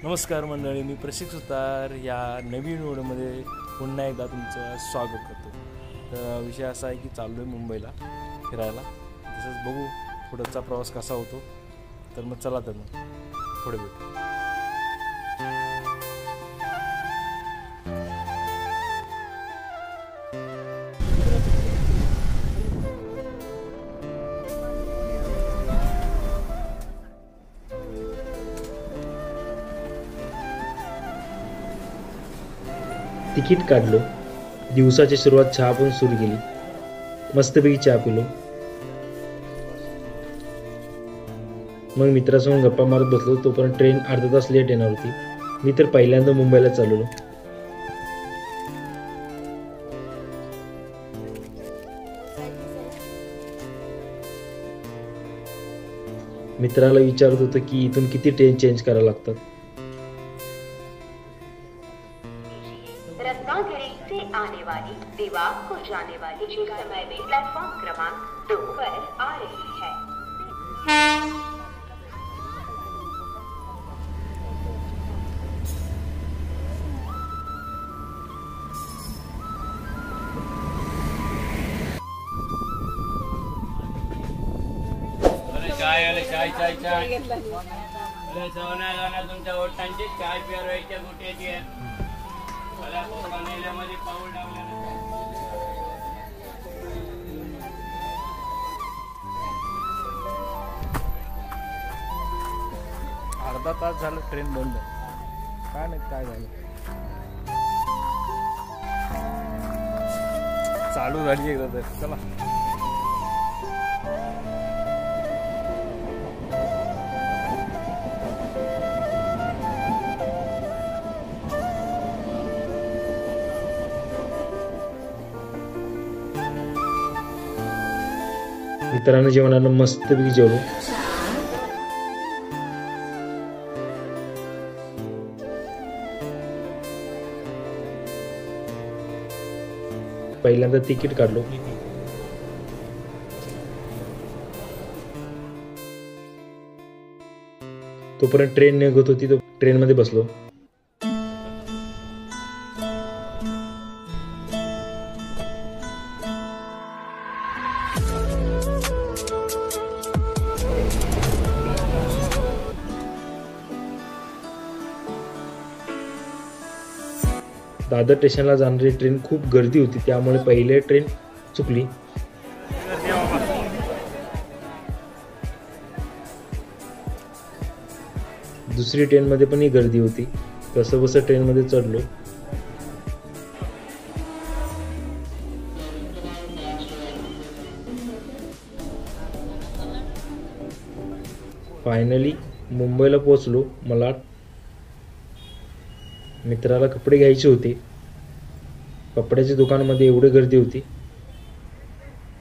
नमस्कार मंडळी, मी प्रशिक सुतार या नवीन व्हिडिओमध्ये पुन्हा एकदा तुमचं स्वागत करतो। तर विषय असा आहे की चाललो आहे मुंबईला फिरायला। तसंच बघू पुढचा प्रवास कसा होतो। तर मग चला तर मग पुढे भेटू। तिकीट काढलो, दिवसाची सुरुवात चहा पण सुरू केली। मस्तपैकी चहा पिलो, मग मित्रासोबत गप्पा मारत बसलो। तोपर्यंत ट्रेन अर्धा तास लेट येणार होती। मी तर पहिल्यांदा मुंबईला चाललो। मित्राला विचारत होतो की इथून किती ट्रेन चेंज करायला लागतात। रत्नागिरी से आने वाली देवास को जाने वाली जो समय में प्लेटफॉर्म क्रमांक 2 पर आ रही है। चाय सोना गाना तुमच्या ओठांची चाय पिरवायच्या गुट्याची मला कोकणेल्यामध्ये पाऊल टाकलं। अर्धा तास झालं ट्रेन बंद, काय नाही काय झालं। चालू झाली एकदा तर चला। मित्रांनो जेवणाला मस्तपैकी जेवलो। पहिल्यांदा तिकीट काढलो, तोपर्यंत ट्रेन निघत होती। तो ट्रेन मध्ये बसलो। दादर स्टेशनला जाणारी ट्रेन खूप गर्दी होती, त्यामुळे पहिले ट्रेन चुकली। दुसरी ट्रेन मध्ये पण ही गर्दी होती। कसं बस ट्रेन मध्ये चढलो। फायनली मुंबईला पोहोचलो। मला मित्राला कपडे घ्यायचे होते। कपड्याच्या दुकानामध्ये एवढी गर्दी होती,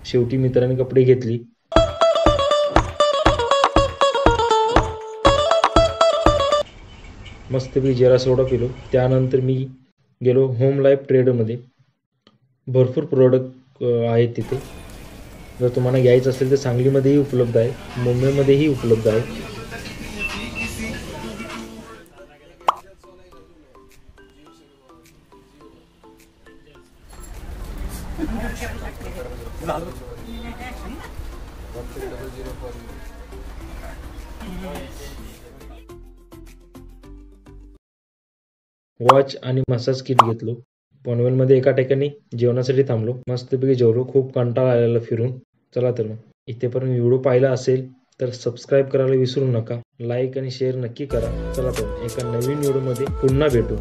शेवटी मित्राने कपडे घेतली। मस्तपैकी जरा सोडा पिलो। त्यानंतर मी गेलो होम लाईफ ट्रेडरमध्ये। भरपूर प्रोडक्ट आहेत तिथे। जर तुम्हाला घ्यायचं असेल तर सांगलीमध्येही उपलब्ध आहे, मुंबईमध्येही उपलब्ध आहे। वॉच आणि मसाज किट घेतलो। पनवेलमध्ये एका ठिकाणी जेवणासाठी थांबलो। मस्तपैकी जेवलो। खूप कंटाळा आलेला फिरून। चला तर मग इथेपर्यंत व्हिडिओ पाहिला असेल तर सबस्क्राईब करायला विसरू नका। लाईक आणि शेअर नक्की करा। चला तर एका नवीन व्हिडिओमध्ये पुन्हा भेटू।